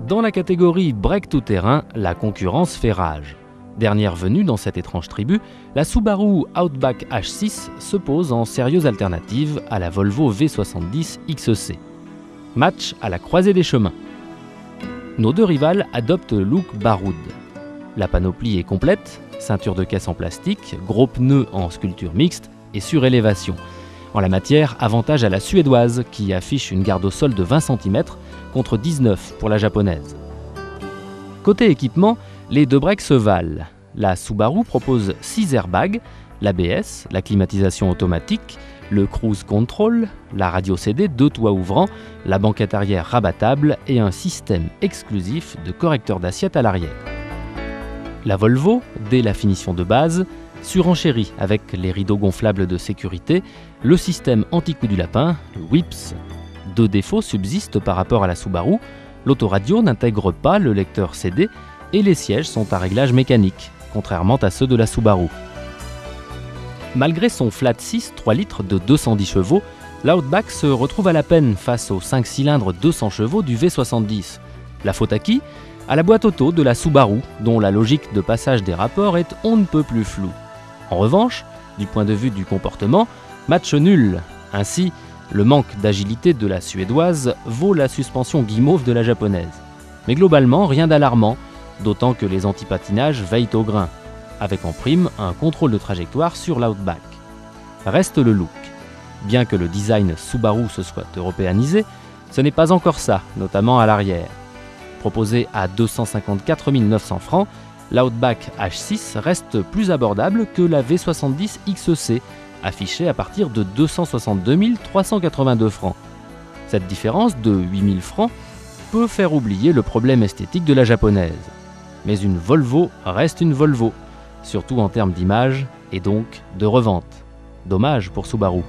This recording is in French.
Dans la catégorie break tout-terrain, la concurrence fait rage. Dernière venue dans cette étrange tribu, la Subaru Outback H6 se pose en sérieuse alternative à la Volvo V70 XC. Match à la croisée des chemins. Nos deux rivales adoptent le look baroud. La panoplie est complète, ceinture de caisse en plastique, gros pneus en sculpture mixte et surélévation. En la matière, avantage à la suédoise qui affiche une garde au sol de 20 cm contre 19 pour la japonaise. Côté équipement, les deux breaks se valent. La Subaru propose 6 airbags, l'ABS, la climatisation automatique, le cruise control, la radio CD, 2 toits ouvrants, la banquette arrière rabattable et un système exclusif de correcteur d'assiette à l'arrière. La Volvo, dès la finition de base, surenchérit avec les rideaux gonflables de sécurité, le système anti-coup du lapin, le WIPS. Deux défauts subsistent par rapport à la Subaru, l'autoradio n'intègre pas le lecteur CD et les sièges sont à réglage mécanique, contrairement à ceux de la Subaru. Malgré son flat 6 3 litres de 210 chevaux, l'Outback se retrouve à la peine face aux 5 cylindres 200 chevaux du V70. La faute à qui ? À la boîte auto de la Subaru, dont la logique de passage des rapports est on ne peut plus floue. En revanche, du point de vue du comportement, match nul. Ainsi, le manque d'agilité de la suédoise vaut la suspension guimauve de la japonaise. Mais globalement, rien d'alarmant, d'autant que les antipatinages veillent au grain, avec en prime un contrôle de trajectoire sur l'Outback. Reste le look. Bien que le design Subaru se soit européanisé, ce n'est pas encore ça, notamment à l'arrière. Proposé à 254 900 francs, l'Outback H6 reste plus abordable que la V70 XC, affichée à partir de 262 382 francs. Cette différence de 8 000 francs peut faire oublier le problème esthétique de la japonaise. Mais une Volvo reste une Volvo, surtout en termes d'image et donc de revente. Dommage pour Subaru.